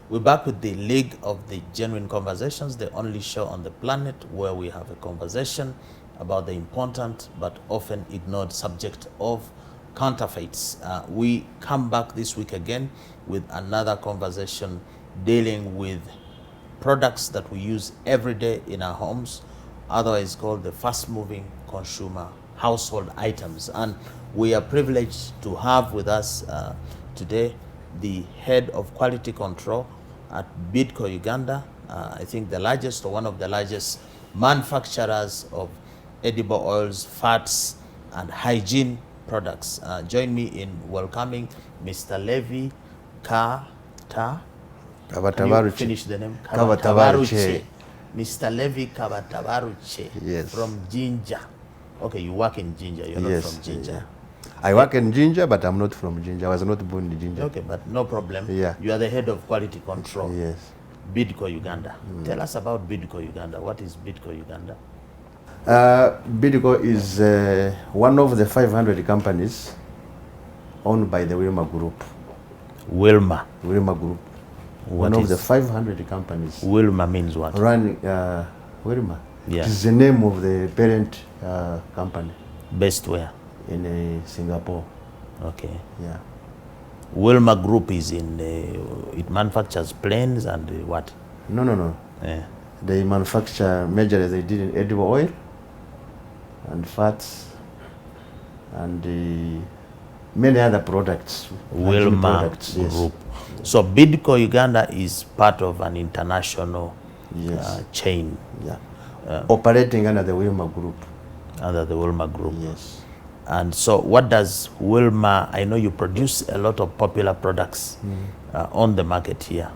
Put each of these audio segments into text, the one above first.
We're back with the League of the Genuine Conversations, the only show on the planet where we have a conversation about the important but often ignored subject of counterfeits. We come back this week again with another conversation dealing with products that we use every day in our homes, otherwise called the fast-moving consumer household items. And we are privileged to have with us today the head of quality control at Bidco, Uganda. I think the largest or one of the largest manufacturers of edible oils, fats, and hygiene products. Join me in welcoming Mr. Levi Can you finish the name? Kabatabaruche. Mr. Levi Kabatabaruche. Yes. From Ginger. Okay, you work in Ginger. You're not from Ginger. Yeah. I work in Ginger, but I'm not from Ginger. I was not born in Ginger. Okay, but no problem. Yeah. You are the head of quality control. Yes. Bidco, Uganda. Tell us about Bidco, Uganda. What is Bidco, Uganda? Bidco is one of the 500 companies owned by the Wilma Group. Wilma Group. One of the 500 companies. Wilma means what? Running Wilma. Yeah. It is the name of the parent company. Based where? In Singapore. Okay. Yeah. Wilma Group is in, it manufactures planes and what? No. Yeah. They manufacture majorly, they did in edible oil and fats and many other products. Wilma products, yes. Group. So Bidco Uganda is part of an international chain. Yeah. Operating under the Wilma Group. Under the Wilma Group. Yes. And so what does Wilma, I know you produce a lot of popular products on the market here.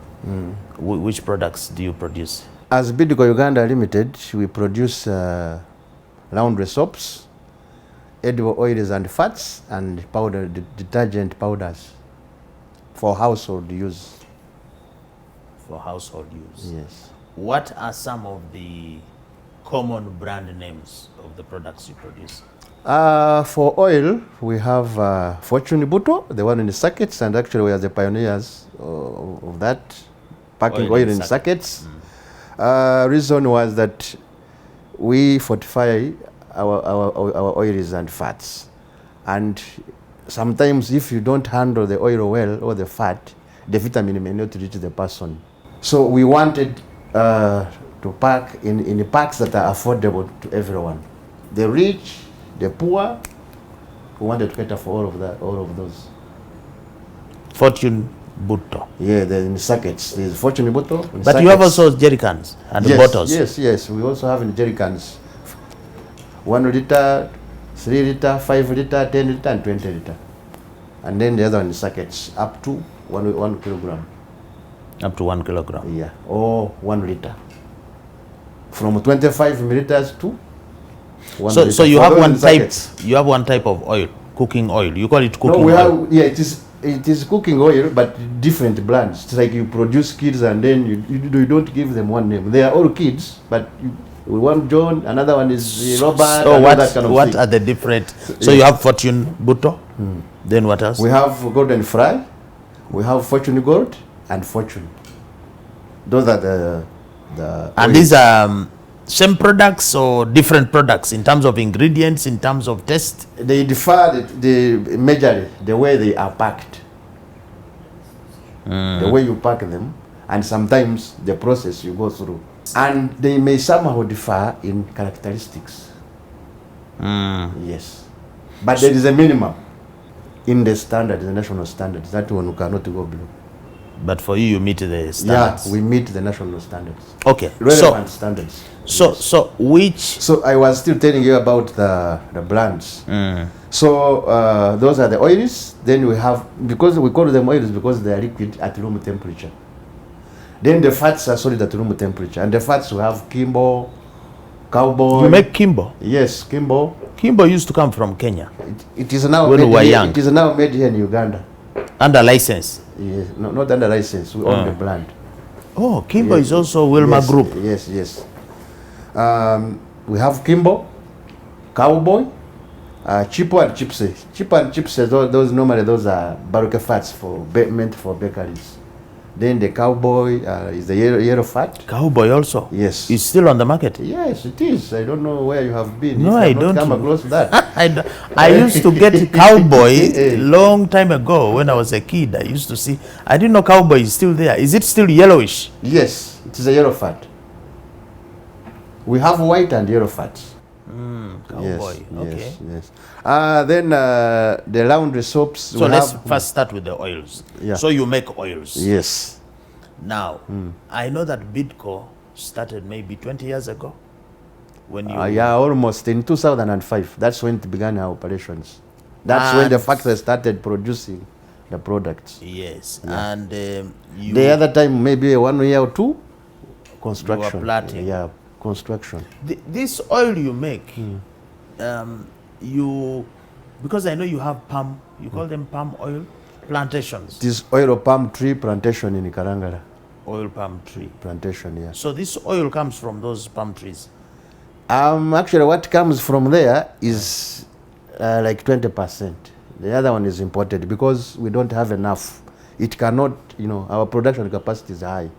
Which products do you produce? As Bidco Uganda Limited, we produce laundry soaps, edible oils and fats, and detergent powders for household use. For household use. Yes. What are some of the common brand names of the products you produce? For oil, we have Fortune Bidco, the one in the sackets, and actually we are the pioneers of that, packing oil in sackets. Reason was that we fortify our oils and fats, and sometimes if you don't handle the oil well or the fat, the vitamin may not reach the person. So we wanted to pack in packs that are affordable to everyone, the rich, the poor. We wanted to cater for all of those. Fortune Bidco. Yeah, they're in sackets. There's Fortune Bidco. But sackets. you have also jerry cans and bottles. Yes. We also have in jerry cans. 1 liter, 3 liter, 5 liter, 10 liter, and 20 liter. And then the other one in sackets, up to 1 kilogram. Up to 1 kilogram. Yeah, or 1 liter. From 25 milliliters to 1 liter. So you have one type. You have one type of oil, cooking oil. You call it cooking oil. It is cooking oil, but different brands. It's like you produce kids and then you don't give them one name. They are all kids, but one John, another one is Robert. So what are the different? So you have Fortune Bidco. Then what else? We have Golden Fry. We have Fortune Gold and Fortune. Those are the and these are same products or different products in terms of ingredients, in terms of taste? They differ majorly the way they are packed, the way you pack them, and sometimes the process you go through. And they may somehow differ in characteristics. Yes. But there is a minimum in the standard, the national standards. That one you cannot go below. But for you meet the standards. Yeah, we meet the national standards. Okay. Relevant standards. So I was still telling you about the brands. So those are the oils. Then we have, because we call them oils because they are liquid at room temperature. Then the fats are solid at room temperature. And the fats we have Kimbo, Cowboy. You make Kimbo? Yes, Kimbo. Kimbo used to come from Kenya. It is now when we were young. It is now made here in Uganda. Under license? Yes, no, not under license. We own the brand. Oh, Kimbo is also Wilma Group. Yes. We have Kimbo, Cowboy, Chipo and Chipse. Chipo and Chipse, those normally those are baruca fats meant for bakeries. Then the cowboy is the yellow fat. Cowboy also? Yes. It's still on the market? Yes, it is. I don't know where you have been. No, If you I have not don't. come across that. I used to get cowboy a long time ago when I was a kid. I used to see. I didn't know cowboy is still there. Is it still yellowish? Yes, it is a yellow fat. We have white and yellow fats. Cowboy. Yes, Okay. yes, yes. Then the laundry soaps. So let's first start with the oils. Yeah. So you make oils. Yes. Now, I know that Bidco started maybe 20 years ago. When you Yeah, almost in 2005. That's when it began our operations. That's when the factory started producing the products. Yes, Yeah. and you The other time, maybe 1 year or two, construction. You were planting. Yeah, construction. This oil you make, you, because I know you have palm, you call them palm oil plantations. This oil of palm tree plantation in Karangara. Oil palm tree Plantation, yeah. So this oil comes from those palm trees. Actually, what comes from there is like 20%. The other one is imported because we don't have enough. It cannot, our production capacity is high.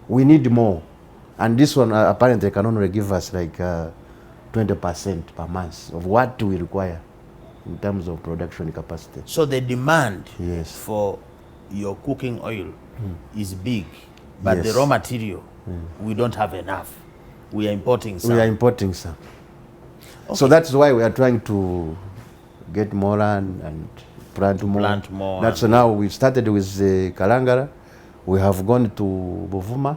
We need more. And this one apparently can only give us like 20% per month of what we require in terms of production capacity. So the demand Yes. for your cooking oil is big, but the Yes. raw material, we don't have enough. We are importing some. We are importing some. Okay. So that's why we are trying to get more land and plant more. Plant more That's and- now we started with Kalangara. We have gone to Buvuma,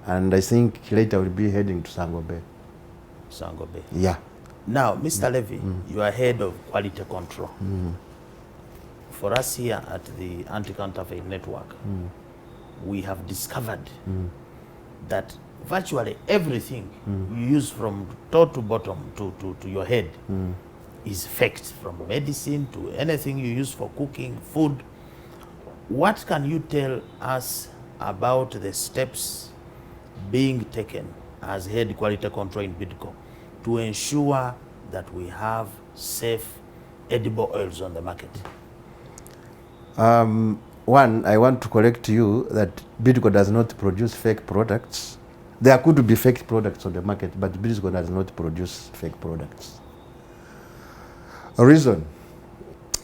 and I think later we'll be heading to Sangobe. Sangobe. Yeah. Now, Mr. Levy, you are head of quality control. For us here at the Anti-Counterfeit Network, we have discovered that virtually everything you use from top to bottom to your head is faked, from medicine to anything you use for cooking, food. What can you tell us about the steps being taken as head quality control in Bidco to ensure that we have safe edible oils on the market? One, I want to correct you that Bidco does not produce fake products. There could be fake products on the market, but Bidco does not produce fake products. A reason,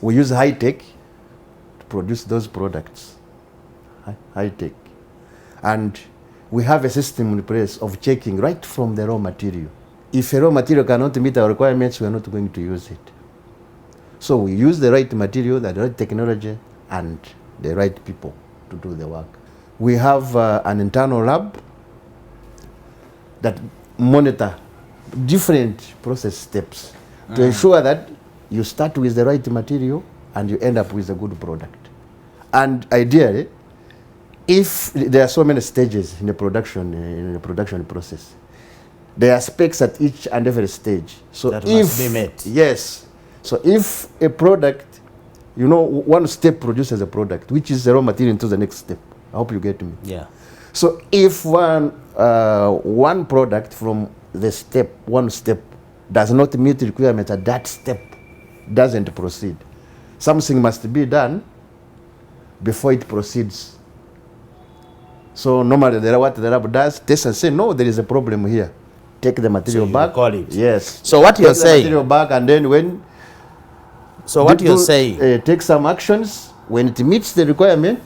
we use high tech to produce those products. High tech. And we have a system in place of checking right from the raw material. If a raw material cannot meet our requirements, we are not going to use it. So we use the right material, the right technology, and the right people to do the work. We have an internal lab that monitor different process steps to ensure that you start with the right material and you end up with a good product. And ideally, if there are so many stages in the production process, there are specs at each and every stage. So That must be met. Yes. So if a product, one step produces a product, which is the raw material into the next step. I hope you get me. Yeah. So if one product from the one step does not meet the requirement at that step, doesn't proceed. Something must be done before it proceeds. So normally what the lab does, test and say, no, there is a problem here. Take the material So you back. call it. Yes. So what you're Take the saying, material back, and then when so what you're Bidco, saying, take some actions. When it meets the requirement,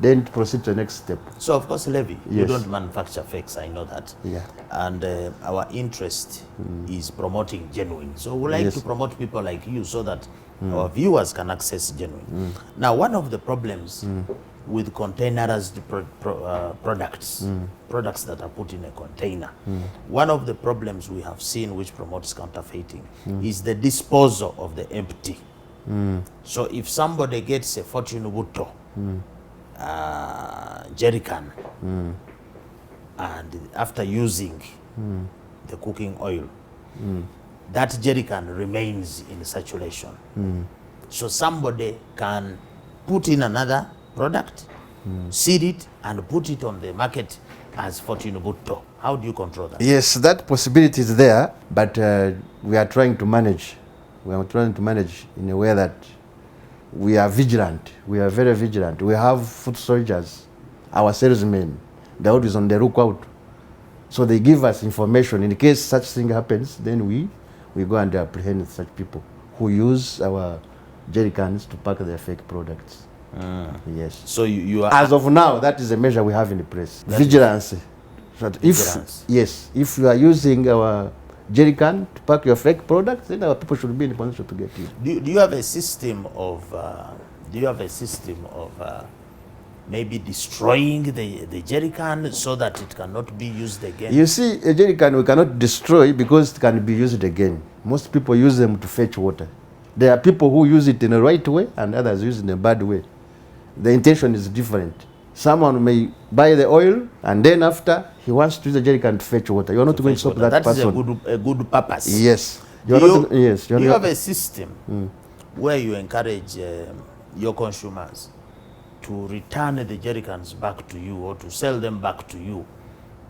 then proceed to the next step. so of course, Levy, you Yes. don't manufacture fakes, I know that. Yeah. And our interest is promoting genuine. So we like Yes. to promote people like you so that our viewers can access genuine. Now, one of the problems with containerized products that are put in a container, one of the problems we have seen which promotes counterfeiting is the disposal of the empty. So if somebody gets a Fortune Buto jerry can, and after using the cooking oil, that jerry can remains in circulation. So somebody can put in another product, seed it, and put it on the market as Fortune Buto. How do you control that? Yes, that possibility is there, but we are trying to manage. We are trying to manage in a way that we are vigilant. We are very vigilant. We have foot soldiers our salesmen, they're always on the lookout. So they give us information. In case such thing happens, then we go and apprehend such people who use our jerry cans to pack their fake products. Yes. So you are... As of now, that is a measure we have in place. Vigilance. Vigilance. If you are using our jerry can to pack your fake products, then our people should be in a position to get you. Do you have a system of maybe destroying the jerry can so that it cannot be used again? You see, a jerry can we cannot destroy because it can be used again. Most people use them to fetch water. There are people who use it in the right way and others use it in a bad way. The intention is different. Someone may buy the oil and then after he wants to use the jerry can to fetch water. You are not going to stop that person. That is a good purpose. Yes. Do you have a system where you encourage your consumers to return the jerry cans back to you or to sell them back to you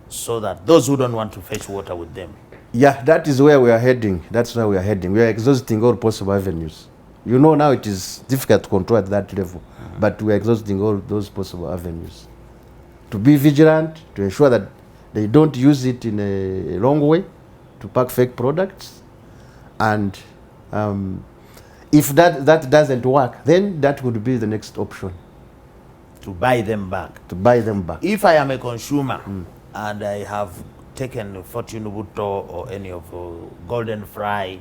so that those who don't want to fetch water with them? Yeah, that is where we are heading. That's where we are heading. We are exhausting all possible avenues. You know, now it is difficult to control at that level, but we are exhausting all those possible avenues. To be vigilant, to ensure that they don't use it in a wrong way to pack fake products. And if that doesn't work, then that would be the next option. To buy them back. To buy them back. If I am a consumer and I have taken Fortune Butto or any of Golden Fry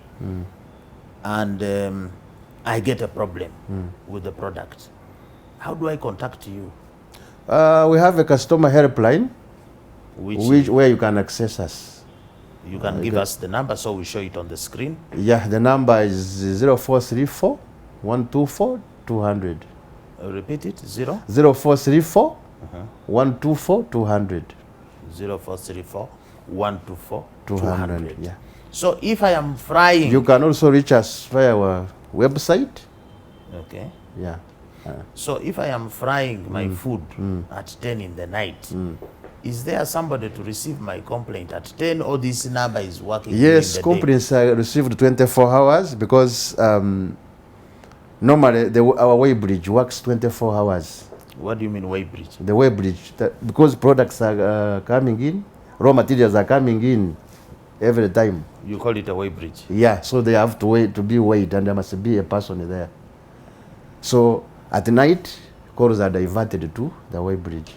and I get a problem with the product, how do I contact you? We have a customer helpline where you can access us. You can give us the number so we show it on the screen. Yeah, the number is 0434 124 200. Repeat it. 0434 124 200. 0434 124 200. Yeah. So if I am frying, you can also reach us via our website. Okay. Yeah. So if I am frying my food at 10 in the night, is there somebody to receive my complaint at 10 or this number is working? Yes, complaints are received 24 hours because normally our weighbridge works 24 hours. What do you mean weighbridge? The weighbridge, because products are coming in, raw materials are coming in every time. You call it a weighbridge? Yeah, so they have to be weighed and there must be a person there. So at night, calls are diverted to the weighbridge.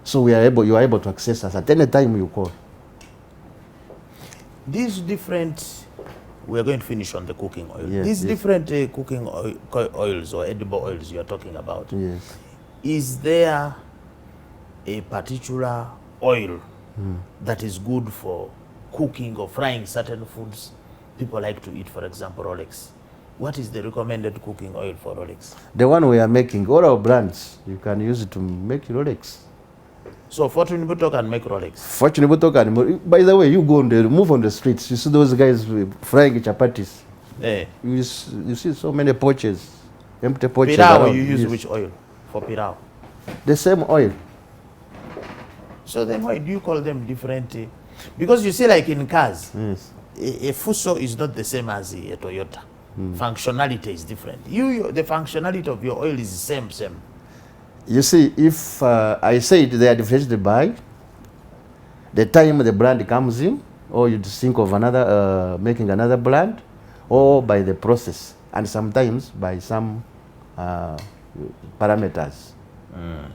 So you are able to access us at any time you call. These different, we are going to finish on the cooking oil. Yes, These different cooking oils or edible oils you are talking about. Yes. Is there a particular oil that is good for cooking or frying certain foods people like to eat, for example, Rolex? What is the recommended cooking oil for Rolex? The one we are making, all our brands, you can use it to make Rolex. So Fortune Butto can make Rolex? Fortune Butto can. By the way, you go move on the streets, you see those guys frying chapatis. Eh. You see so many pouches, empty pouches. Pirao, you use which oil for pirao? The same oil. So then why do you call them different? Because you see, like in cars, Yes. a Fuso is not the same as a Toyota. Functionality is different. The functionality of your oil is the same. You see, if I say they are differentiated by the time the brand comes in, or you think of another, making another brand, or by the process, and sometimes by some parameters. Yeah.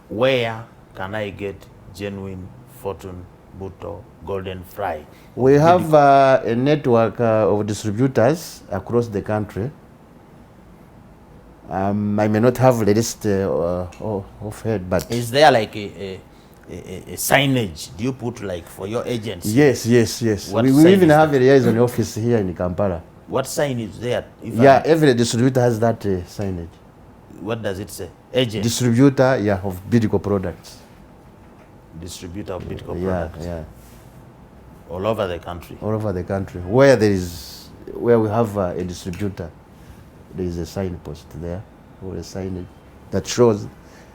Where can I get genuine Fortune Butto Golden Fry? We have a network of distributors across the country. I may not have the list of head, but is there like a signage? Do you put like for your agents? Yes. We even have a liaison office here in Kampala. What sign is there? Every distributor has that signage. What does it say? Agent? Distributor, of Bidco products. Distributor of Bidco products. Yeah. All over the country. All over the country. Where we have a distributor, there is a signpost there, or a signage that shows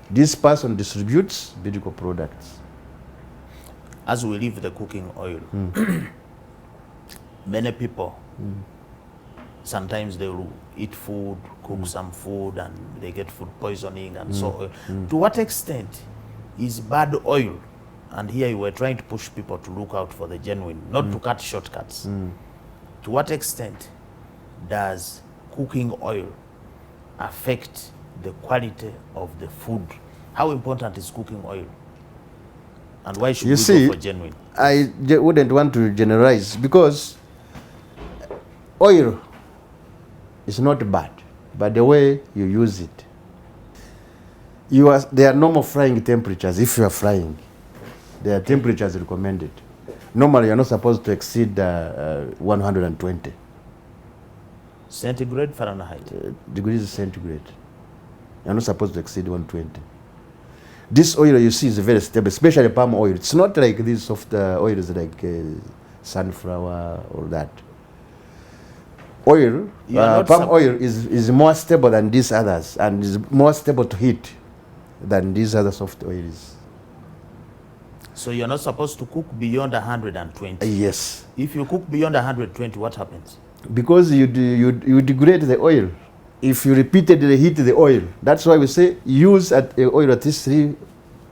this person distributes Bidco products. As we leave the cooking oil, many people sometimes they will eat food, cook some food, and they get food poisoning and so on. To what extent is bad oil, and here you were trying to push people to look out for the genuine, not to cut shortcuts. To what extent does cooking oil affect the quality of the food? How important is cooking oil? And why should we go for genuine? I wouldn't want to generalize, because oil is not bad, but the way you use it. There are normal frying temperatures. If you are frying, there are temperatures recommended. Normally, you're not supposed to exceed 120 centigrade, Fahrenheit. Degrees centigrade. You're not supposed to exceed 120. This oil you see is very stable, especially palm oil. It's not like these soft oils like sunflower or that. Oil, palm oil is more stable than these others, and is more stable to heat than these other soft oils. So you're not supposed to cook beyond 120? Yes. If you cook beyond 120, what happens? Because you degrade the oil. If you repeatedly heat the oil, that's why we say use oil at least 3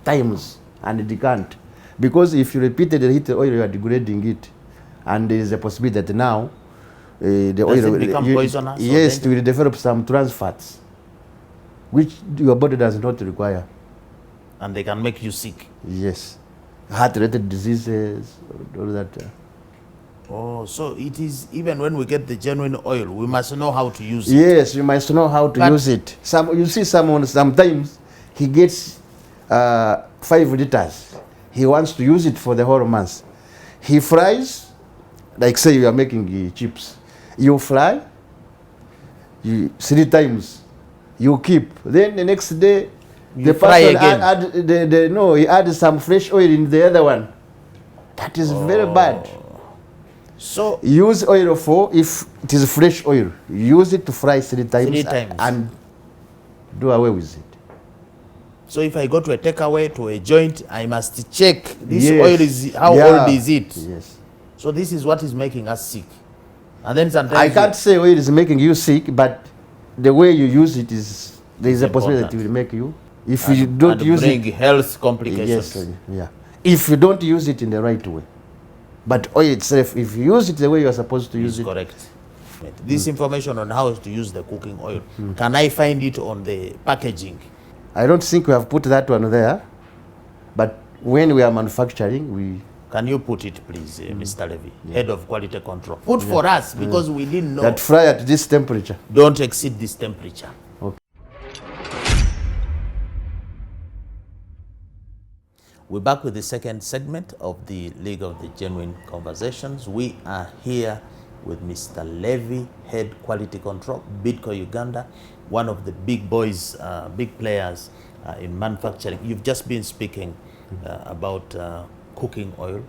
times and decant. Because if you repeatedly heat the oil, you are degrading it, and there is a possibility that now the oil will become poisonous. Yes, it will develop some trans fats, which your body does not require, and they can make you sick. Yes, heart-related diseases, all that. Oh, so it is, even when we get the genuine oil, we must know how to use it. Yes, you must know how to use it. You see someone, sometimes he gets 5 liters. He wants to use it for the whole month. He fries, like say you are making chips. You fry 3 times. You keep. Then the next day, you fry again. He adds some fresh oil in the other one. That is very bad. So use oil if it is fresh oil. Use it to fry 3 times. And do away with it. So if I go to a takeaway, to a joint, I must check this oil is how old is it? Yes. So this is what is making us sick. And then sometimes I can't say oil is making you sick, but the way you use it is, there is a possibility that it will make you. If you don't use it, bring health complications. Yes, yeah. If you don't use it in the right way. But oil itself, if you use it the way you are supposed to use it. Correct. This information on how to use the cooking oil, can I find it on the packaging? I don't think we have put that one there. But when we are manufacturing, we... Can you put it, please, Mr. Levy, Head of Quality Control? Put for us, because we didn't know. That fry at this temperature. Don't exceed this temperature. Okay. We're back with the second segment of the League of the Genuine Conversations. We are here with Mr. Levy, Head Quality Control, Bidco Uganda, one of the big boys, big players in manufacturing. You've just been speaking about cooking oil,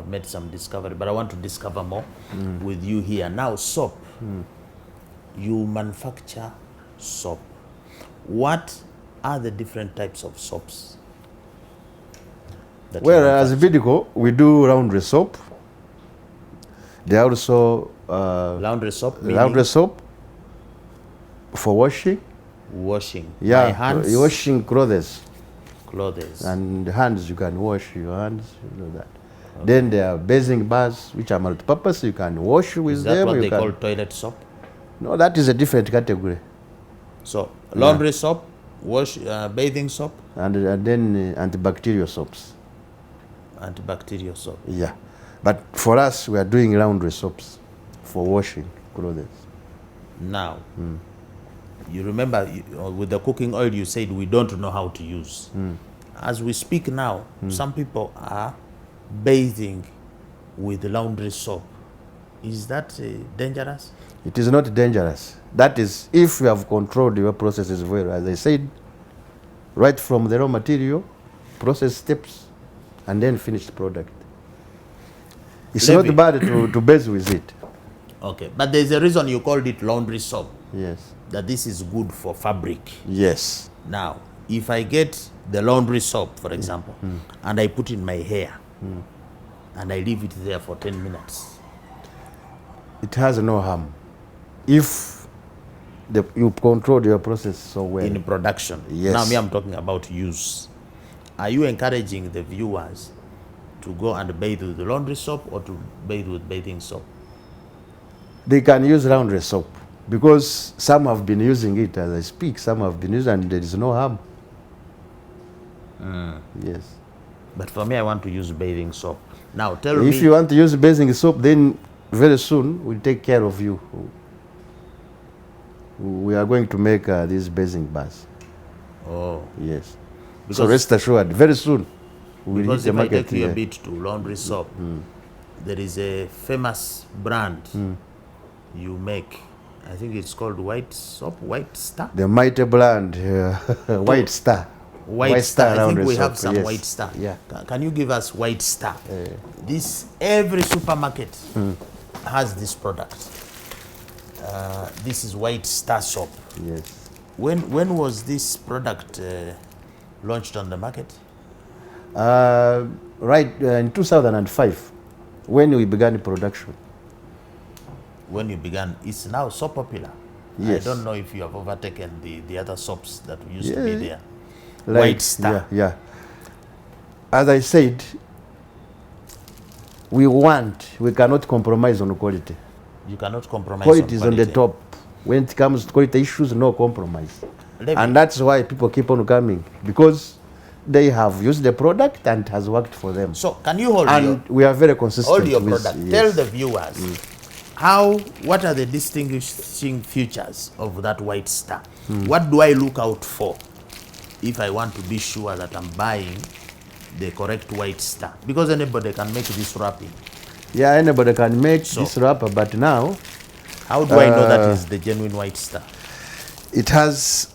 made some discovery, but I want to discover more with you here. Now, soap. You manufacture soap. What are the different types of soaps? Well, as Bidco, we do laundry soap. There are also laundry soap. Laundry soap for washing. Washing. Yeah, my hands. Washing clothes. Clothes. And hands, you can wash your hands. You know that. Okay. Then there are bathing baths, which are multi-purpose. You can wash with them. Is that what they call toilet soap? No, that is a different category. So laundry soap, bathing soap, and then antibacterial soaps. Antibacterial soap. Yeah, but for us, we are doing laundry soaps for washing clothes. Now, you remember with the cooking oil, you said we don't know how to use. As we speak now, some people are bathing with laundry soap. Is that dangerous? It is not dangerous. That is, if you have controlled your processes well, as I said, right from the raw material, process steps, and then finished product. It's not bad to bathe with it. Okay, but there's a reason you called it laundry soap. Yes. That this is good for fabric. Yes. Now, if I get the laundry soap, for example, and I put in my hair, and I leave it there for 10 minutes. It has no harm. if you control your process so well. In production. Yes. Now, me, I'm talking about use. Are you encouraging the viewers to go and bathe with laundry soap or to bathe with bathing soap? They can use laundry soap because some have been using it as I speak. Some have been using, and there is no harm. Yes. But for me, I want to use bathing soap. Now, tell me. If you want to use bathing soap, then very soon we'll take care of you. We are going to make these bathing baths. Oh. Yes. Because, so rest assured, very soon we'll because hit the if I market take you a here. bit to laundry soap, there is a famous brand you make. I think it's called White Soap, White Star. The mighty brand, White Star. White Star. I think laundry we soap, have some yes. White Star. Yeah. Can you give us White Star? This every supermarket has this product. This is White Star soap. Yes. When was this product launched on the market? In 2005, when we began production. When you began, it's now so popular. Yes. I don't know if you have overtaken the other soaps that used to be there. Like, White Star. Yeah. As I said, we cannot compromise on quality. You cannot compromise Quality on is on the top. When it comes to quality issues, no compromise. And that's why people keep on coming, because they have used the product and it has worked for them. So can you hold And we are very consistent hold your with, product? yes. Tell the viewers what are the distinguishing features of that White Star? What do I look out for if I want to be sure that I'm buying the correct White Star? Because anybody can make this wrapping. Yeah, anybody can make this wrapper, but now how do I know that is the genuine White Star? it has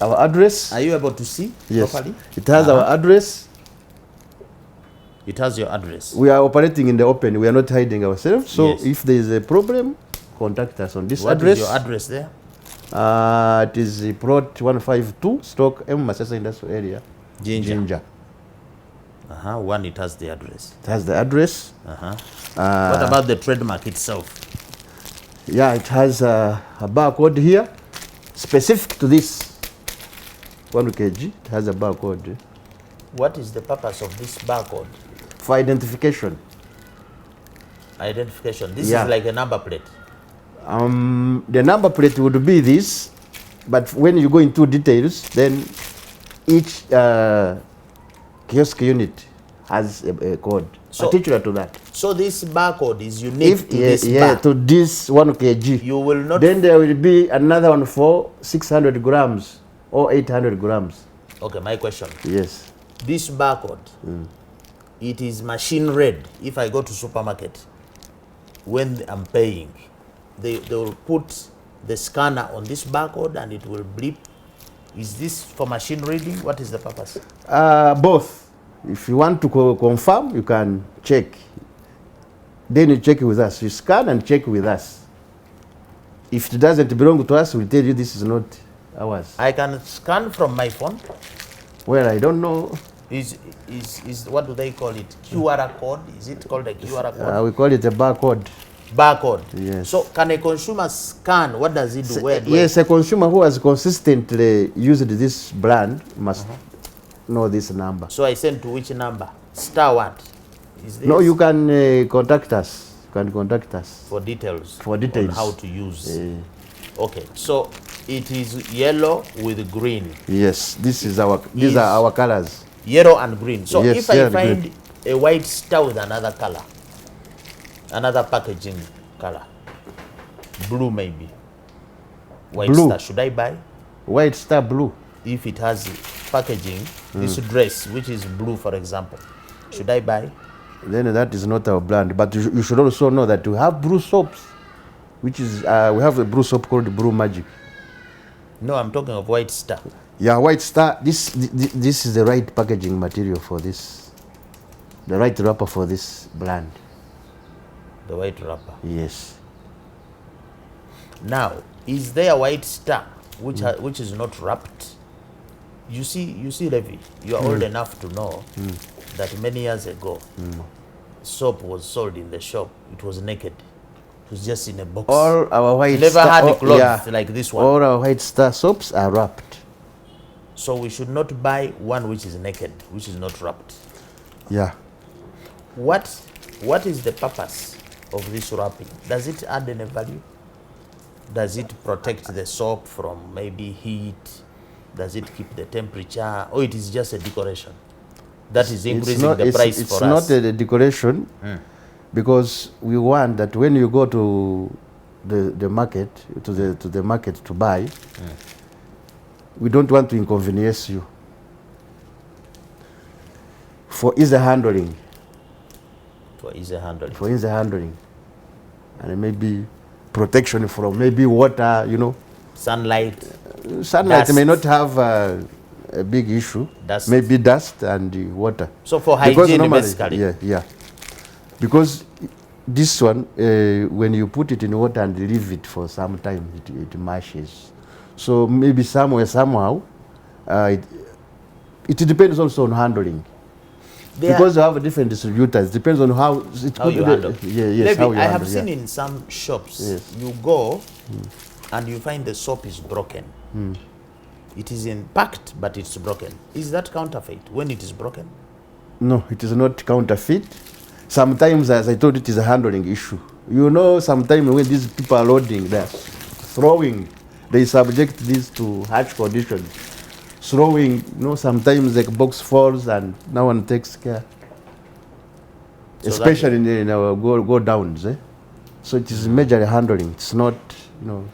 our address. Are you able to see properly? It has our address. It has your address. We are operating in the open. We are not hiding ourselves. So Yes. if there is a problem, contact us on this What address. is your address there? It is plot 152, Stock M, Masasa Industrial Area. Ginger. One, it has the address. It has the address. What about the trademark itself? Yeah, it has a barcode here, specific to this 1 kg. It has a barcode What is the purpose of this barcode? for identification. Identification. This Yeah. is like a number plate. The number plate would be this, but when you go into details, then each kiosk unit has a code particular to that. So this barcode is unique to this bar. to this 1 kg. You will not. Then there will be another one for 600 grams or 800 grams. Okay, my question. Yes. This barcode, it is machine read. If I go to supermarket, when I'm paying, they will put the scanner on this barcode and it will bleep. Is this for machine reading? What is the purpose? Both. If you want to confirm, you can check. Then you check with us. You scan and check with us. If it doesn't belong to us, we'll tell you this is not ours. I can scan from my phone. Well, I don't know. Is what do they call it? QR code? Is it called a QR code? We call it a barcode. Barcode. Yes. So can a consumer scan? What does it do? Yes, a consumer who has consistently used this brand must know this number. So I send to which number? Star what? Is this No, you can contact us. You can contact us for details. for details on how to use. Okay, so it is yellow with green. Yes, these are our colors. Yellow and green. So Yes, if I yeah, find green. a White Star with another color, another packaging color, blue maybe, White Blue. Star, should I buy? White Star blue. If it has packaging, this dress, which is blue, for example, should I buy? Then that is not our brand. But you should also know that we have blue soaps, which is we have a blue soap called Blue Magic. No, I'm talking of White Star. Yeah, White Star. This is the right packaging material for this, the right wrapper for this brand. The white wrapper. Yes. Now, is there a White Star which is not wrapped? You see, Levi, you are old enough to know that many years ago, soap was sold in the shop. It was naked. It was just in a box. All our white Never star, had oh, clothes yeah, like this one. all our white star soaps are wrapped. So we should not buy one which is naked, which is not wrapped. Yeah. What is the purpose of this wrapping? Does it add any value? Does it protect the soap from maybe heat? Does it keep the temperature? Or it is just a decoration? That is increasing the price for us. It's not a decoration, because we want that when you go to the market, to the market to buy, we don't want to inconvenience you. For easy handling. For easy handling. For easy handling. And maybe protection from maybe water, you know. Sunlight. Sunlight Dust. may not have a big issue. Dust. Maybe dust and water. So for Because hygiene, normally, basically. yeah. Because this one, when you put it in water and leave it for some time, it mashes. So maybe somewhere, somehow, it depends also on handling. Because you have different distributors, depends on how it How you handle. Yeah, yes, Maybe how you I handle, have seen in some shops, Yes. you go and you find the soap is broken. It is packed, but it's broken. Is that counterfeit when it is broken? No, it is not counterfeit. Sometimes, as I told you, it is a handling issue. You know, sometimes when these people are loading, they're throwing, they subject this to harsh conditions. Throwing, you know, sometimes the box falls and no one takes care. So especially in our go downs. So it is majorly handling. It's not, you know,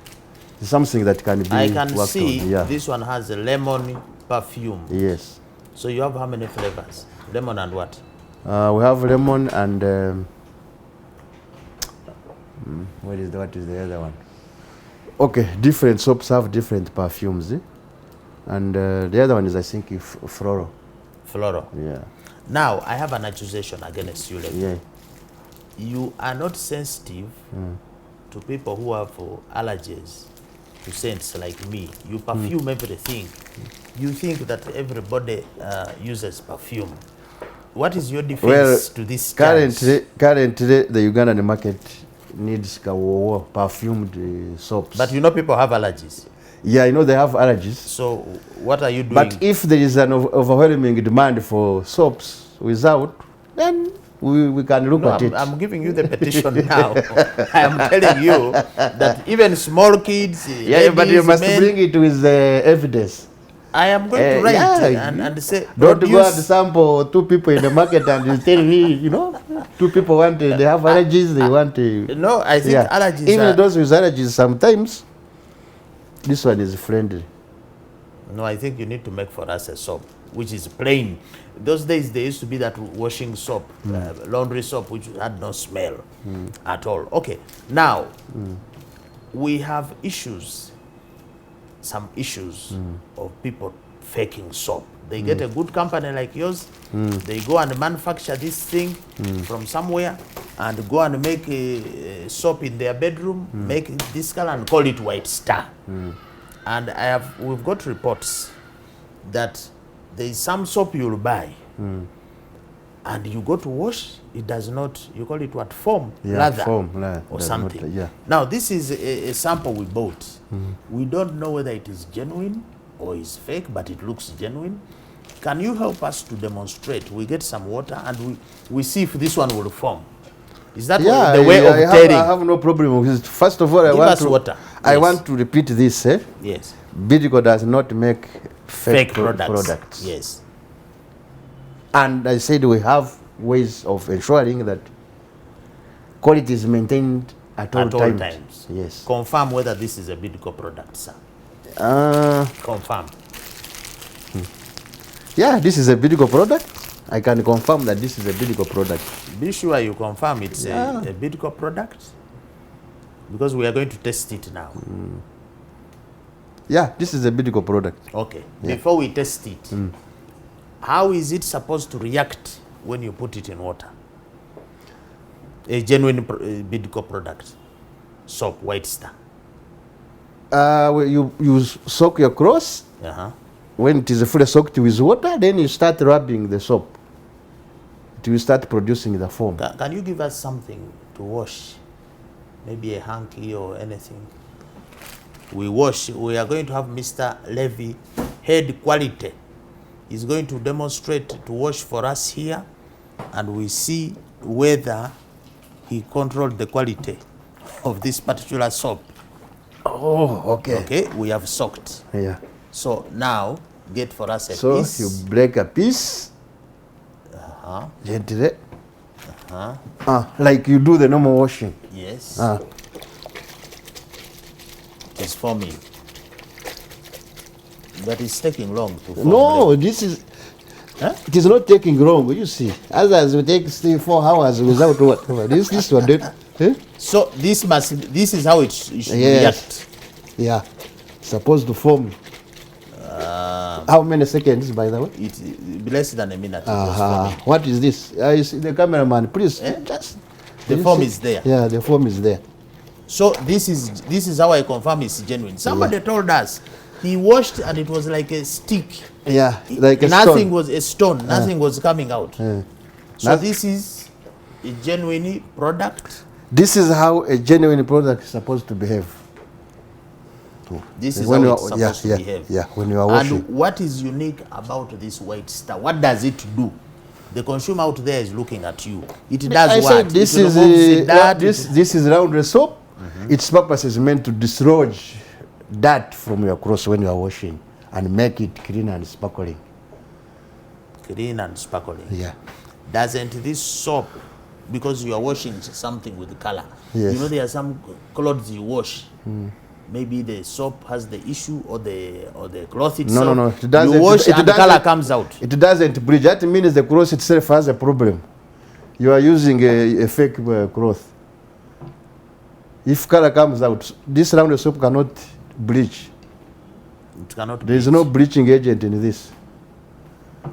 it's something that can be I can worked see on. Yeah. this one has a lemon perfume. Yes. So you have how many flavors? Lemon and what? We have lemon and what is the other one? Okay, different soaps have different perfumes, and the other one is, I think, floral. Floral. Yeah. Now I have an accusation against you, Levi. Yeah. You are not sensitive to people who have allergies to scents like me. You perfume everything. You think that everybody uses perfume. What is your defense to this charge? Currently, the Ugandan market needs perfumed soaps. But you know people have allergies. Yeah, I know they have allergies. So what are you doing? But if there is an overwhelming demand for soaps without, then we can look at it. I'm giving you the petition now. I am telling you that even small kids, ladies, but you must men, bring it with evidence. I am going to write and say, don't go and sample two people in the market and you tell me, you know, two people want, they have allergies, they want to. No, I think allergies even those with allergies, sometimes, this one is friendly. No, I think you need to make for us a soap, which is plain. Those days, there used to be that washing soap, laundry soap, which had no smell at all. Okay, now, we have issues, some issues of people faking soap. They get a good company like yours, they go and manufacture this thing from somewhere and go and make a soap in their bedroom, make this color and call it White Star. And we've got reports that there is some soap you'll buy and you go to wash, it does not, you call it what, foam, lather, or something. Not, Now this is a sample we bought. We don't know whether it is genuine or is fake, but it looks genuine. Can you help us to demonstrate? We get some water and we see if this one will form. Is that the way of telling? I have no problem with it. First of all, I want to repeat this. Yes. Bidco does not make fake products. Yes. And I said we have ways of ensuring that quality is maintained at all times. Yes. Confirm whether this is a Bidco product, sir. Confirm. Yeah, this is a Bidco product. I can confirm that this is a Bidco product. Be sure you confirm it's a Bidco product, because we are going to test it now. Yeah, this is a Bidco product. Okay. Yeah. Before we test it, how is it supposed to react when you put it in water? A genuine Bidco product, soap, White Star. You soak your clothes. When it is fully soaked with water, then you start rubbing the soap. It will start producing the foam. Can you give us something to wash? maybe a hanky or anything. We wash. We are going to have Mr. Levy, head quality. He's going to demonstrate to wash for us here, and we see whether he controlled the quality of this particular soap. Oh, okay. Okay, we have soaked. Yeah. So now get for us a So piece. you break a piece. Gently. Like you do the normal washing. Yes. It is forming. But it's taking long to form. No, this is. Huh? It is not taking long. You see, others will take 4 hours without whatever. This one did. Eh? So this is how it should Yes. react. Yeah, supposed to form. How many seconds, by the way? It less than a minute. It was forming. What is this? You see the cameraman, please. Just The form is there. Yeah, the form is there. So this is how I confirm it's genuine. Somebody told us he washed and it was like a stick. Yeah, like a nothing stone. was a stone. Nothing was coming out. So this is a genuine product. This is how a genuine product is supposed to behave. This is When how you it's are- supposed yeah, to behave. yeah, when you are washing. And what is unique about this white star? What does it do? The consumer out there is looking at you. It does I what? said this It is removes the dirt, this is round soap. Its purpose is meant to dislodge dirt from your clothes when you are washing and make it clean and sparkling. clean and sparkling. Yeah. Doesn't this soap, because you are washing something with color, Yes. you know there are some clothes you wash. Maybe the soap has the issue or the cloth itself. No. It doesn't. You wash It and the doesn't- color comes out. It doesn't bleach. That means the cloth itself has a problem. You are using a fake cloth. If color comes out, this round soap cannot bleach. It cannot There is bleach. no bleaching agent in this.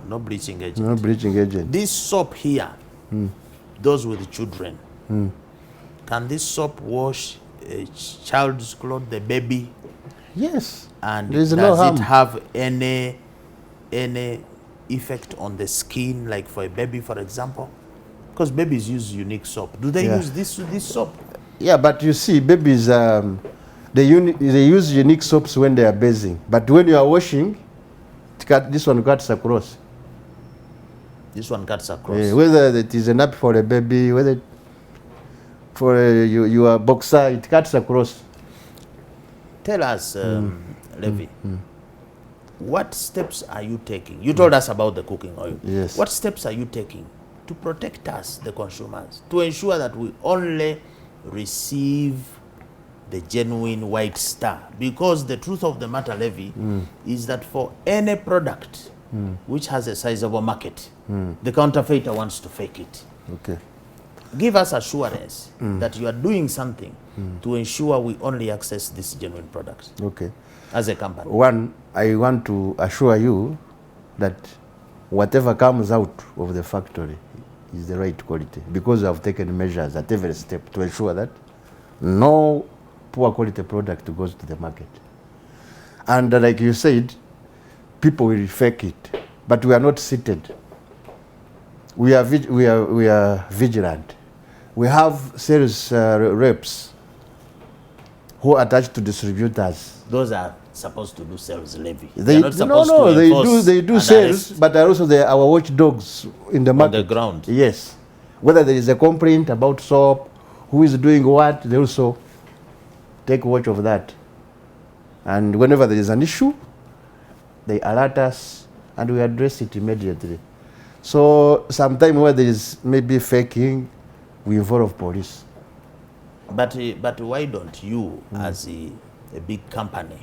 No bleaching agent. No bleaching agent. This soap here, those with children, can this soap wash a child's clothes, the baby? Yes. And There is no does harm. it have any effect on the skin, like for a baby, for example? Because babies use unique soap. Do they Yeah. use this soap? Yeah, but you see, babies, they use unique soaps when they are bathing. But when you are washing, this one cuts across. This one cuts across. Whether it is a nap for a baby, whether for your boxer, it cuts across. Tell us, Levi, what steps are you taking? You told us about the cooking oil. Yes. What steps are you taking to protect us, the consumers, to ensure that we only receive the genuine white star? Because the truth of the matter, Levi, is that for any product which has a sizable market, the counterfeiter wants to fake it. Okay. Give us assurance that you are doing something to ensure we only access this genuine products Okay. as a company. One, I want to assure you that whatever comes out of the factory is the right quality, because I've taken measures at every step to ensure that no poor quality product goes to the market. And like you said, people will fake it, but we are not seated. We are vigilant. We have sales reps who are attached to distributors. Those are supposed to do sales, Levy. They are not supposed to they enforce do and sales, arrest but are also our watchdogs in the on market. the ground. Yes. Whether there is a complaint about soap, who is doing what, they also take watch of that. And whenever there is an issue, they alert us and we address it immediately. So sometime where there is maybe faking, we involve police. But why don't you, as a big company,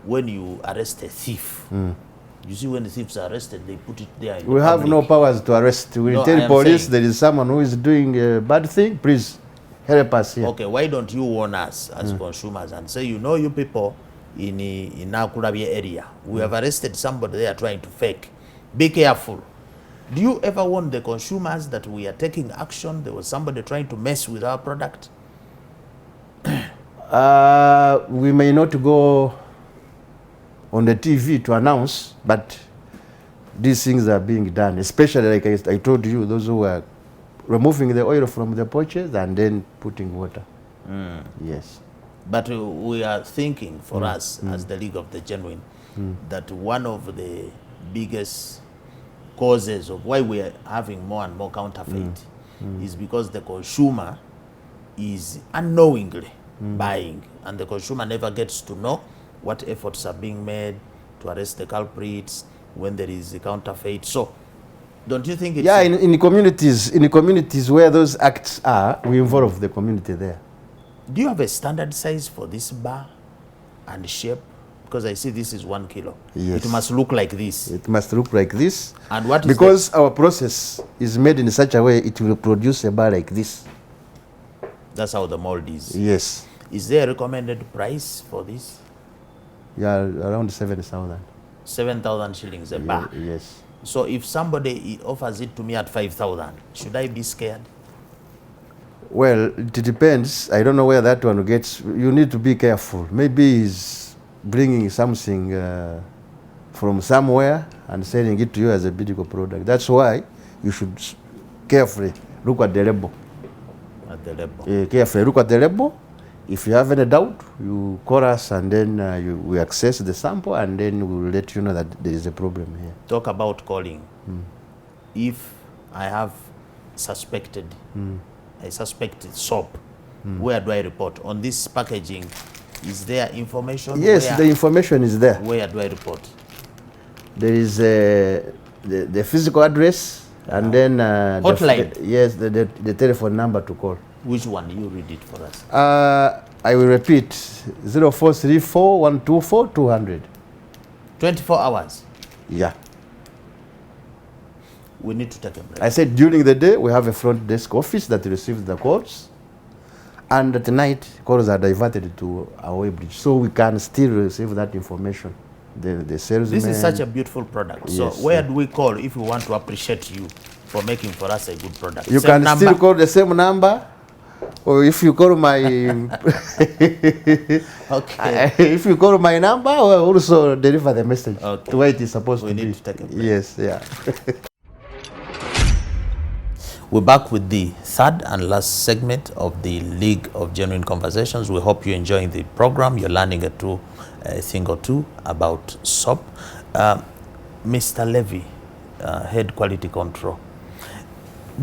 when you arrest a thief, you see when the thieves are arrested, they put it there in We the have no public. powers to arrest. We No, I tell am police saying- there is someone who is doing a bad thing, please help us here. Okay, why don't you warn us as consumers and say, you people in Nakurabia area, we have arrested somebody there trying to fake. Be careful. Do you ever warn the consumers that we are taking action? There was somebody trying to mess with our product. We may not go on the TV to announce, but these things are being done, especially like I told you, those who are removing the oil from the pouches and then putting water. Yes. But we are thinking for us as the League of the Genuine that one of the biggest causes of why we are having more and more counterfeit is because the consumer is unknowingly buying, and the consumer never gets to know what efforts are being made to arrest the culprits when there is a counterfeit. So don't you think it's in communities where those acts are, we involve the community there. Do you have a standard size for this bar and shape? Because I see this is 1 kilo. Yes. It must look like this. It must look like this. And what is because our process is made in such a way it will produce a bar like this. That's how the mold is. Yes. Is there a recommended price for this? Yeah, around 7,000. 7,000 shillings a bar. Yes. So if somebody offers it to me at 5,000, should I be scared? Well, it depends. I don't know where that one gets. You need to be careful. Maybe he's bringing something from somewhere and selling it to you as a Bidco product. That's why you should carefully look at the label. At the label. Carefully look at the label. If you have any doubt, you call us and then we access the sample and then we will let you know that there is a problem here. Talk about calling. If I have suspected, I suspect it's soap, where do I report? On this packaging, is there information? Yes, the information is there. Where do I report? There is the physical address and then hotline. The telephone number to call. Which one? You read it for us. I will repeat: 0434 124 200. 24 hours. Yeah. We need to take a break. I said during the day we have a front desk office that receives the calls, and at night calls are diverted to our web, so we can still receive that information. The salesman. This is such a beautiful product. Yes, so where do we call if we want to appreciate you for making for us a good product? You can still call the same number, or if you call my okay. If you call my number, we'll also deliver the message Okay. to where it is supposed to be. We need to take a break. Yes, yeah. We're back with the third and last segment of the League of Genuine Conversations. We hope you're enjoying the program. You're learning a thing or two about soap. Mr. Levy, Head Quality Control.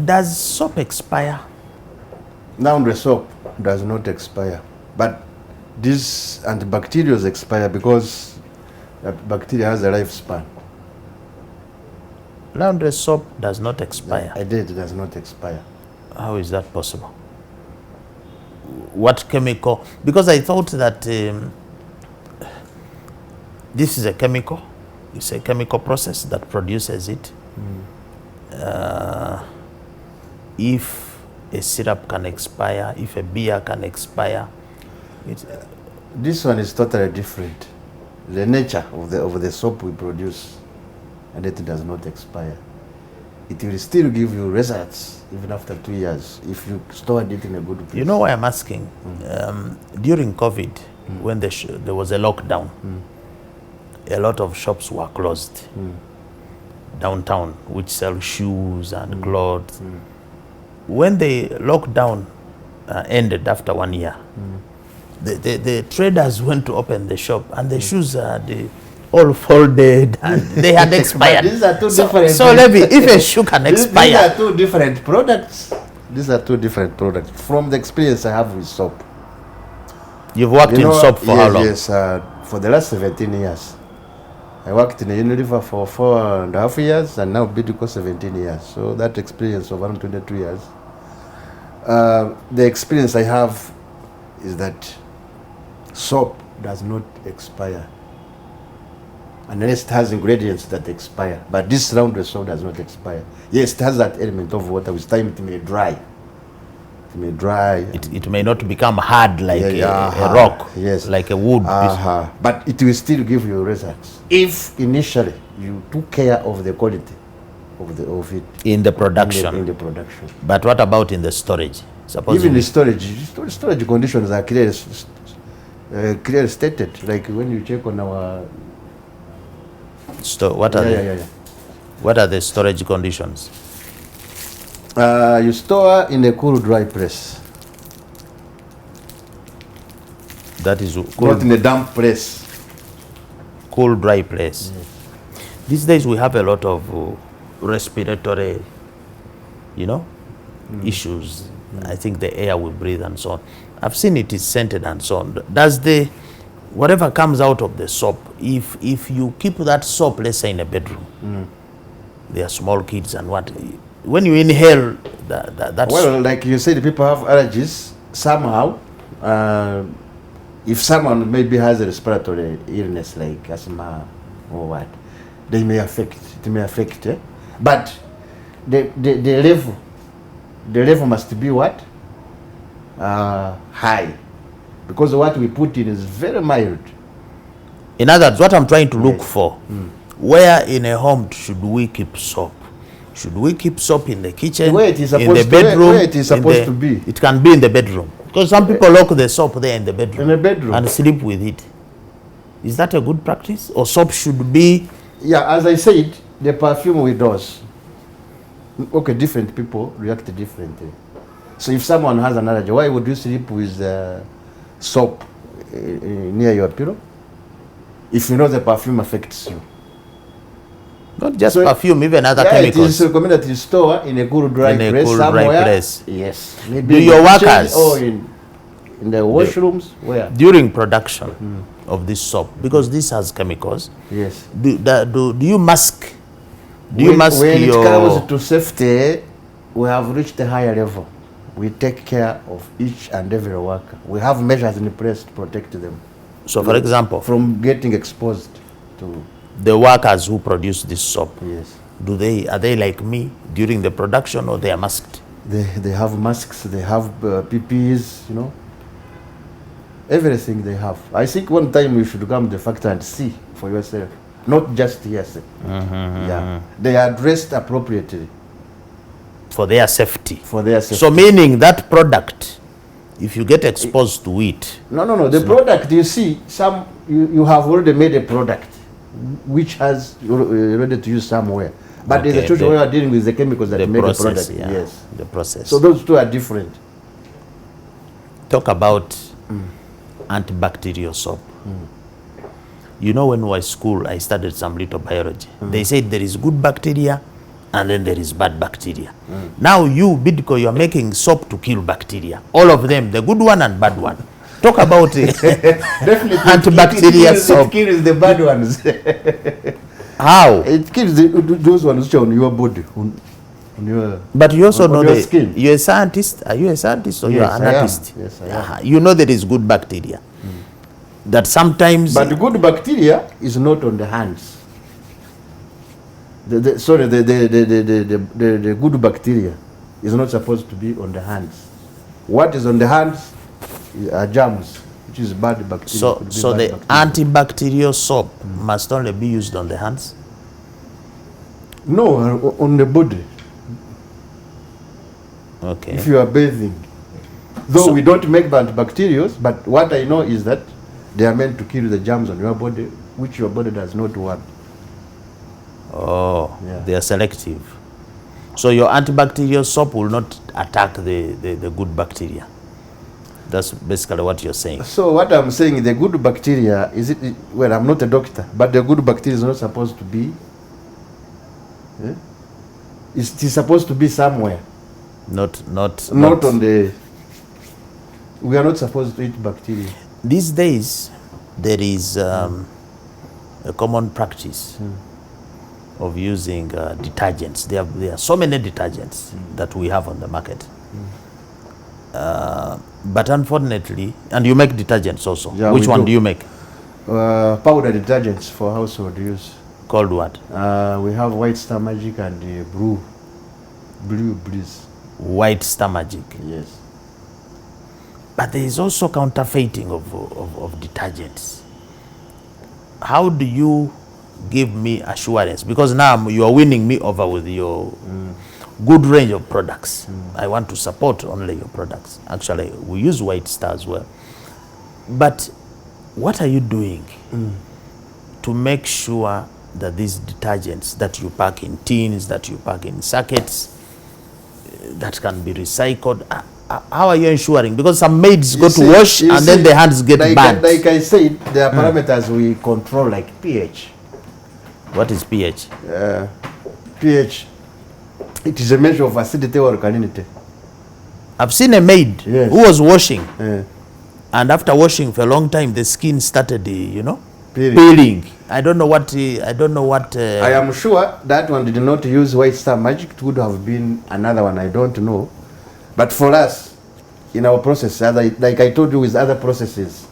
Does soap expire? Now the soap does not expire, but these antibacterials expire because the bacteria has a lifespan. Laundry soap does not expire. It does not expire. How is that possible? What chemical? Because I thought that this is a chemical. It's a chemical process that produces it. If a syrup can expire, if a beer can expire, this one is totally different. The nature of the soap we produce, and it does not expire. It will still give you results even after 2 years if you stored it in a good place. You know why I'm asking? During COVID, when there was a lockdown, a lot of shops were closed downtown, which sell shoes and clothes. When the lockdown ended after 1 year, the traders went to open the shop and the shoes had all folded and they had expired. These are two different. So Levy, if a shoe can expire. These are two different products. These are two different products. From the experience I have with soap. You've worked in soap for how long? Yes, for the last 17 years. I worked in Unilever for 4.5 years and now Bidco 17 years. So that experience of around 22 years. The experience I have is that soap does not expire unless it has ingredients that expire. But this round soap does not expire. Yes, it has that element of water. With time it may dry. It may dry. It may not become hard like a rock, yes, like a wood. But it will still give you results if initially you took care of the quality of it in the production. In the production. But what about in the storage? Suppose even the storage conditions are clearly stated. Like when you check on our what are the storage conditions? You store in a cool, dry place. That is not in a damp place. cool, dry place. These days we have a lot of respiratory, issues. I think the air we breathe and so on. I've seen it is scented and so on. Does whatever comes out of the soap, if you keep that soap, let's say in a bedroom, there are small kids and what, when you inhale that well, like you said, people have allergies somehow. If someone maybe has a respiratory illness like asthma or what, it may affect, but the level must be what? High, because what we put in is very mild. In other words, what I'm trying to look for, where in a home should we keep soap? Should we keep soap in the kitchen, where it is in the supposed bedroom? Where it is supposed to be. It can be in the bedroom. Because some people lock the soap there in the bedroom. In the bedroom. And sleep with it. Is that a good practice? Or soap should be... Yeah, as I said, the perfume with those. Okay, different people react differently. So if someone has an allergy, why would you sleep with soap near your pillow? If you know the perfume affects you. Not just perfume, even other chemicals. It is recommended to store in a cool, dry place cool, somewhere. dry place. Yes. Maybe Do your workers... Or in the washrooms? Where? During production of this soap, because this has chemicals. Yes. Do you mask? When it comes to safety, we have reached a higher level. We take care of each and every worker. We have measures in place to protect them. So, for example, from getting exposed to the workers who produce this soap. Yes. Are they like me during the production, or they are masked? They have masks. They have PPEs. Everything they have. I think one time you should come to the factory and see for yourself, not just hearsay. Yeah, they are dressed appropriately for their safety. For their safety. So meaning that product, if you get exposed to it. No. The product, you see, you have already made a product which has ready to use somewhere. But there's a situation where you are dealing with the chemicals that make the product. Yeah, yes. The process. So those two are different. Talk about antibacterial soap. You know, when we were at school, I studied some little biology. They said there is good bacteria and then there is bad bacteria. Now you, Bidco, you are making soap to kill bacteria. All of them, the good one and bad one. Talk about definitely antibacterial soap. It kills the bad ones. How? It kills those ones which are on your body, on your. But you also know your skin. You're a scientist. Are you a scientist or you're an artist? Yes, I am. You know there is good bacteria. That sometimes. But the good bacteria is not on the hands. The good bacteria is not supposed to be on the hands. What is on the hands are germs, which is bad bacteria. So the antibacterial soap must only be used on the hands? No, on the body. Okay. If you are bathing. Though we don't make antibacterials, but what I know is that they are meant to kill the germs on your body, which your body does not want. Oh, yeah. They are selective. So your antibacterial soap will not attack the good bacteria. That's basically what you're saying. So what I'm saying, the good bacteria, well, I'm not a doctor, but the good bacteria is not supposed to be, it is supposed to be somewhere. Not on the, we are not supposed to eat bacteria. These days, there is a common practice of using detergents. There are so many detergents that we have on the market. But unfortunately, and you make detergents also. Yeah, which one do you make? Powder detergents for household use. Called what? We have White Star Magic and Blue Breeze. White Star Magic. Yes. But there is also counterfeiting of detergents. How do you give me assurance? Because now you are winning me over with your good range of products. I want to support only your products. Actually, we use White Star as well. But what are you doing to make sure that these detergents that you pack in tins, that you pack in sachets, that can be recycled, how are you ensuring? Because some maids go to You wash and then their hands get burnt. Like I said, there are parameters we control, like pH. What is pH? pH, it is a measure of acidity or alkalinity. I've seen a maid Yes. who was washing, and after washing for a long time, the skin started, peeling. I don't know what. I am sure that one did not use White Star Magic. It would have been another one. I don't know. But for us, in our process, like I told you with other processes,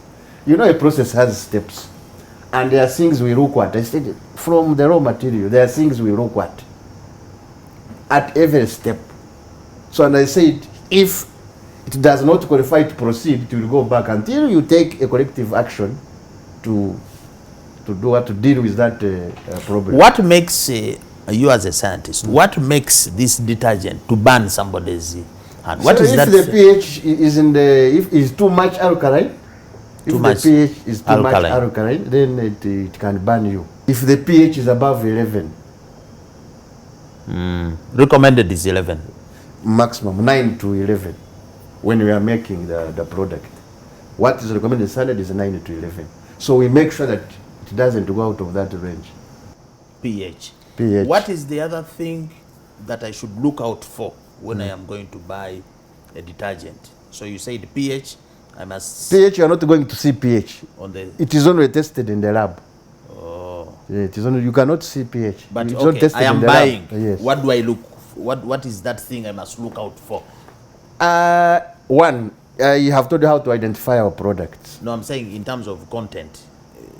a process has steps. And there are things we look at. I said, from the raw material, there are things we look at every step. So, and I said, if it does not qualify to proceed, it will go back until you take a corrective action to deal with that problem. What makes you as a scientist? What makes this detergent to burn somebody's hand? What is that? If the pH is if is too much alkaline, if the pH is too much alkaline, then it can burn you. If the pH is above 11, recommended is 11. Maximum 9 to 11 when we are making the product. What is recommended standard is 9 to 11. So we make sure that it doesn't go out of that range. pH. pH. What is the other thing that I should look out for when I am going to buy a detergent? So you said pH. I must. pH, you are not going to see pH. It is only tested in the lab. Oh. Yeah, it is only, you cannot see pH. But it's not tested I am in the buying. Lab. Yes. What do I look? What is that thing I must look out for? One, you have told you how to identify our products. No, I'm saying in terms of content.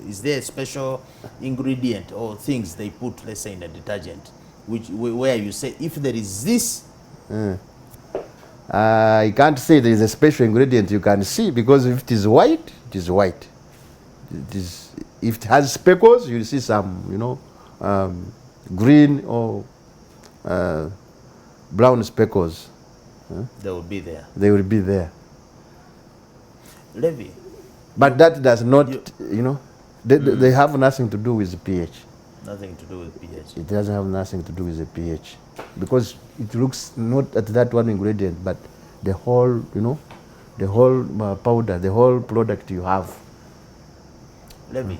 Is there a special ingredient or things they put, let's say, in a detergent, where you say if there is this? I can't say there is a special ingredient you can see, because if it is white, it is white. If it has speckles, you'll see some, green or brown speckles. They will be there. They will be there. Levi. But that does not, they have nothing to do with the pH. Nothing to do with pH. It doesn't have nothing to do with the pH, because it looks not at that one ingredient, but the whole, the whole powder, the whole product you have. Levi,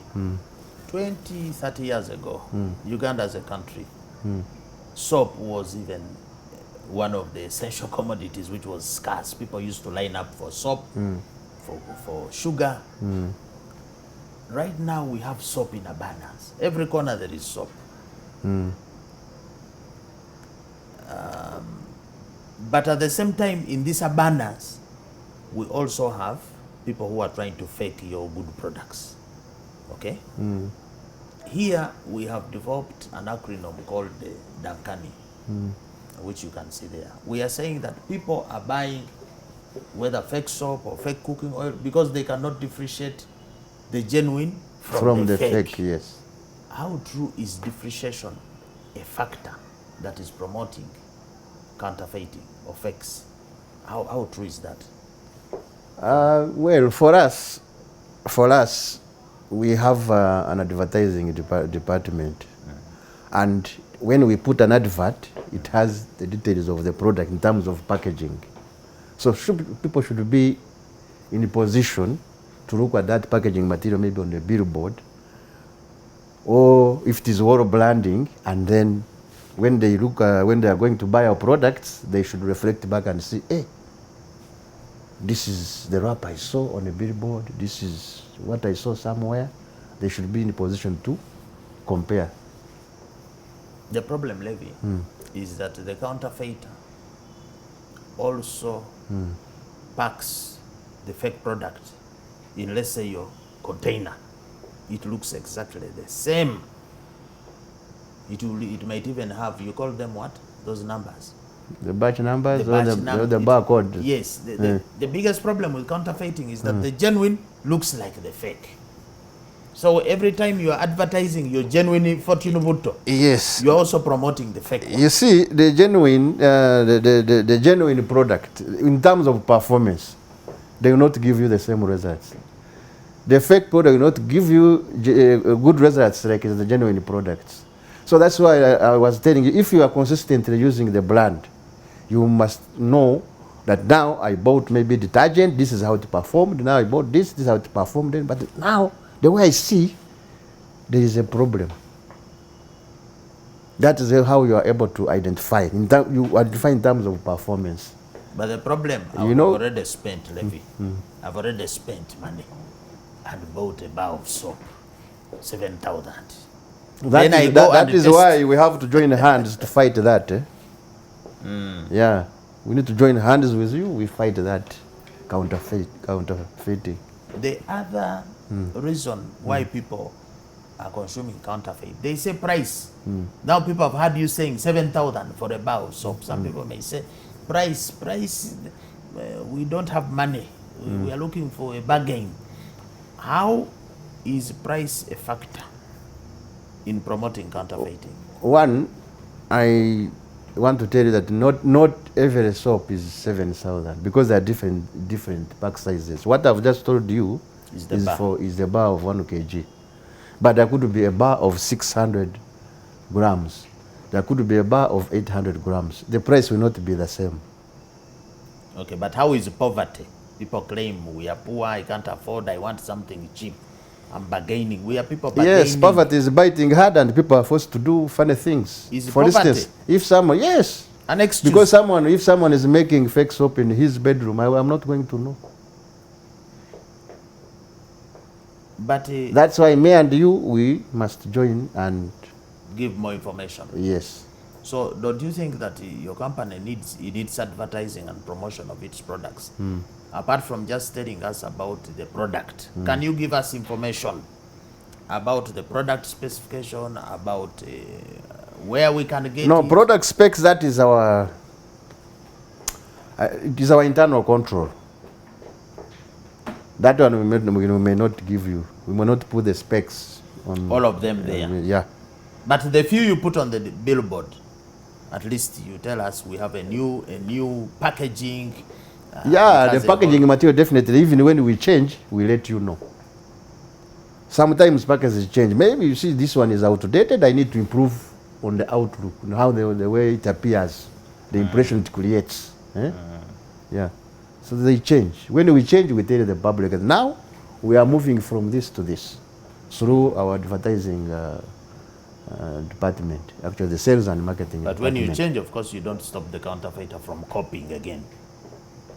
20, 30 years ago, Uganda as a country, soap was even one of the essential commodities which was scarce. People used to line up for soap, for sugar. Right now we have soap in abundance. Every corner there is soap. But at the same time, in this abundance, we also have people who are trying to fake your good products. Okay? Here we have developed an acronym called the Dankani, which you can see there. We are saying that people are buying whether fake soap or fake cooking oil because they cannot differentiate the genuine from the fake. Yes. How true is differentiation a factor that is promoting counterfeiting or fakes? How true is that? Well, for us, we have an advertising department, and when we put an advert, it has the details of the product in terms of packaging. So people should be in a position to look at that packaging material, maybe on the billboard, or if it is wall branding, and then when they look, when they are going to buy our products, they should reflect back and see, hey, this is the wrap I saw on a billboard, this is what I saw somewhere. They should be in a position to compare. The problem, Levi, is that the counterfeiter also packs the fake product in, let's say, your container. It looks exactly the same. It might even have, you call them what? Those numbers. The batch numbers The or batch the barcode? Yes. The biggest problem with counterfeiting is that the genuine looks like the fake. So every time you are advertising your genuine Fortune Butto, yes, you are also promoting the fake one. You see, the genuine, the genuine product, in terms of performance, they will not give you the same results. The fake product will not give you good results like the genuine products. So that's why I was telling you, if you are consistently using the brand, you must know That now I bought maybe detergent, this is how it performed. Now I bought this is how it performed. But now, the way I see, there is a problem. That is how you are able to identify. You identify in terms of performance. But the problem, I've already spent, Levy. I've already spent money and bought a bar of soap, 7,000. That is why we have to join hands to fight that. Yeah, we need to join hands with you. We fight that counterfeiting. The other reason why people are consuming counterfeit, they say price. Now people have heard you saying 7,000 for a bar of soap. Some people may say price. We don't have money. We are looking for a bargain. How is price a factor in promoting counterfeiting? One, I want to tell you that not every soap is 7,000 because there are different pack sizes. What I've just told you is the bar of 1 kg. But there could be a bar of 600 grams. There could be a bar of 800 grams. The price will not be the same. Okay, but how is poverty? People claim we are poor, I can't afford, I want something cheap. I'm bargaining. We are people bargaining. Yes, poverty is biting hard and people are forced to do funny things. Is For poverty instance, if someone, yes. an excuse? Because if someone is making fake soap in his bedroom, I'm not going to know. But that's why me and you, we must join and give more information. Yes. So don't you think that your company needs advertising and promotion of its products? Apart from just telling us about the product, can you give us information about the product specification, about where we can get No, it? product specs, that is our it is our internal control. That one we may not give you. We may not put the specs on all of them there. Yeah. But the few you put on the billboard, at least you tell us we have a new packaging. Yeah, the packaging material, definitely. Even when we change, we let you know. Sometimes packages change. Maybe you see this one is outdated. I need to improve on the outlook, on how the way it appears, the impression it creates. Yeah. So they change. When we change, we tell the public. And now we are moving from this to this through our advertising department, actually the sales and marketing But department. when you change, of course, you don't stop the counterfeiter from copying again.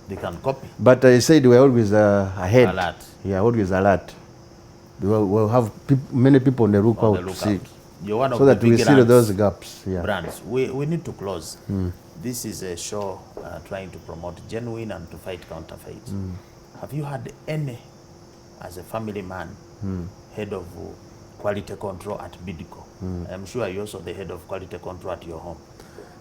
They can copy. But I said we're always ahead. Alert. Yeah, always alert. We'll have many people on the lookout to see. You're one of so the that we big see those gaps. Yeah. brands. We need to close. This is a show trying to promote genuine and to fight counterfeit. Have you had any, as a family man, head of quality control at Bidco? I'm sure you're also the head of quality control at your home.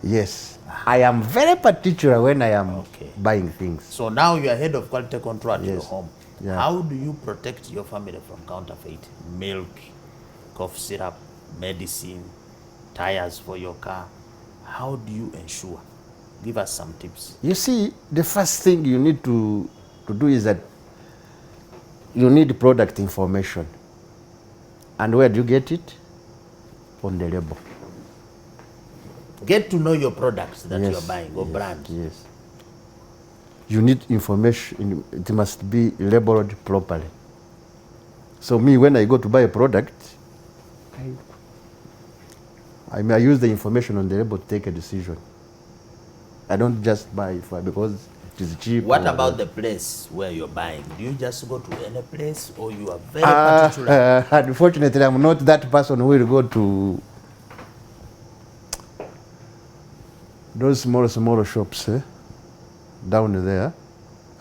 Yes, I am very particular when I am buying things. So now you are head of quality control at your home. Yeah. How do you protect your family from counterfeit? Milk, cough syrup, medicine, tires for your car. How do you ensure? Give us some tips. You see, the first thing you need to do is that you need product information. And where do you get it? On the label. Get to know your products that you're buying or brand. Yes. You need information. It must be labeled properly. So me, when I go to buy a product, I may use the information on the label to take a decision. I don't just buy because it is cheap. What about the place where you're buying? Do you just go to any place or you are very particular? Unfortunately, I'm not that person who will go to those small shops down there.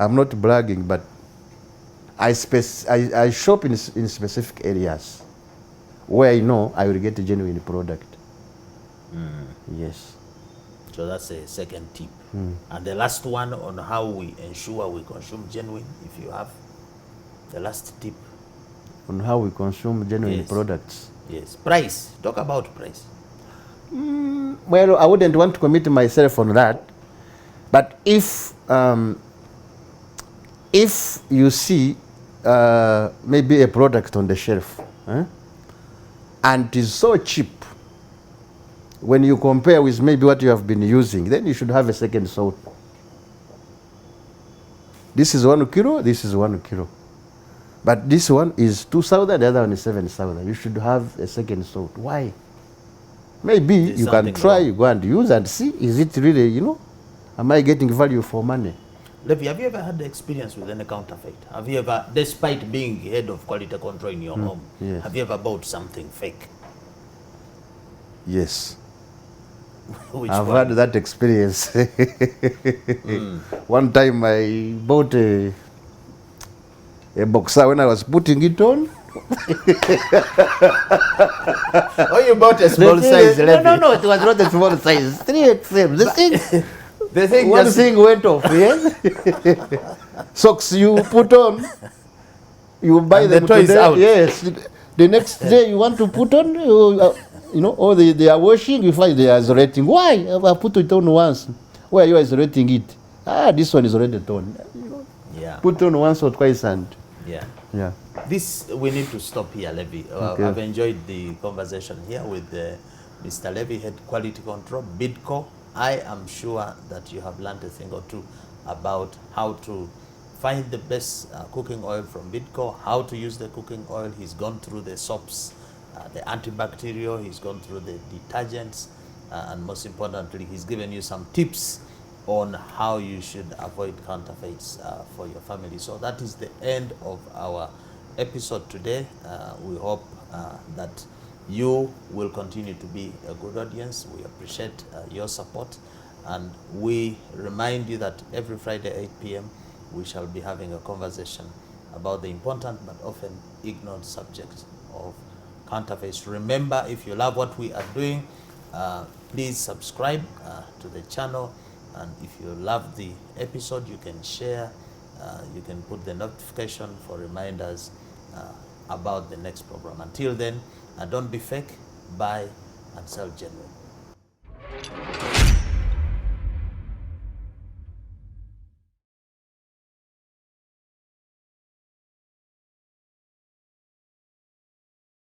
I'm not bragging, but I shop in specific areas where I know I will get a genuine product. Yes. So that's a second tip. And the last one on how we ensure we consume genuine, if you have the last tip. On how we consume genuine products. Yes. Price. Talk about price. Well, I wouldn't want to commit myself on that. But if you see maybe a product on the shelf and it is so cheap, when you compare with maybe what you have been using, then you should have a second thought. This is 1 kilo, this is 1 kilo. But this one is 2,000, the other one is 7,000. You should have a second salt. Why? Maybe There's you can something try, wrong. you go and use and see, is it really, you know, am I getting value for money? Levi, have you ever had the experience with any counterfeit? Have you ever, despite being head of quality control in your home, yes. have you ever bought something fake? Yes. Which I've one? had that experience. One time I bought a boxer when I was putting it on. Oh, you bought a small size, Levi. No, it was not a small size. 3XL. The thing One just, thing went off, yes? Socks you put on, you buy And them the toy is today. out. Yes. The next day you want to put on, you know, or they are washing, you find they are isolating. Why? I put it on once. Why are you isolating it? This one is already done. yeah, Put on once or twice and, yeah. yeah. This, we need to stop here, Levi. Okay. I've enjoyed the conversation here with Mr. Levi, head quality control, Bidco. I am sure that you have learned a thing or two about how to find the best cooking oil from Bidco, how to use the cooking oil. He's gone through the soaps, the antibacterial, he's gone through the detergents, and most importantly, he's given you some tips on how you should avoid counterfeits for your family. So that is the end of our episode today. We hope that you will continue to be a good audience. We appreciate your support, and we remind you that every Friday 8 p.m. we shall be having a conversation about the important but often ignored subject of counterfeits. Remember, if you love what we are doing, please subscribe to the channel, and if you love the episode, you can share, you can put the notification for reminders about the next program. Until then, don't be fake, buy and sell genuine.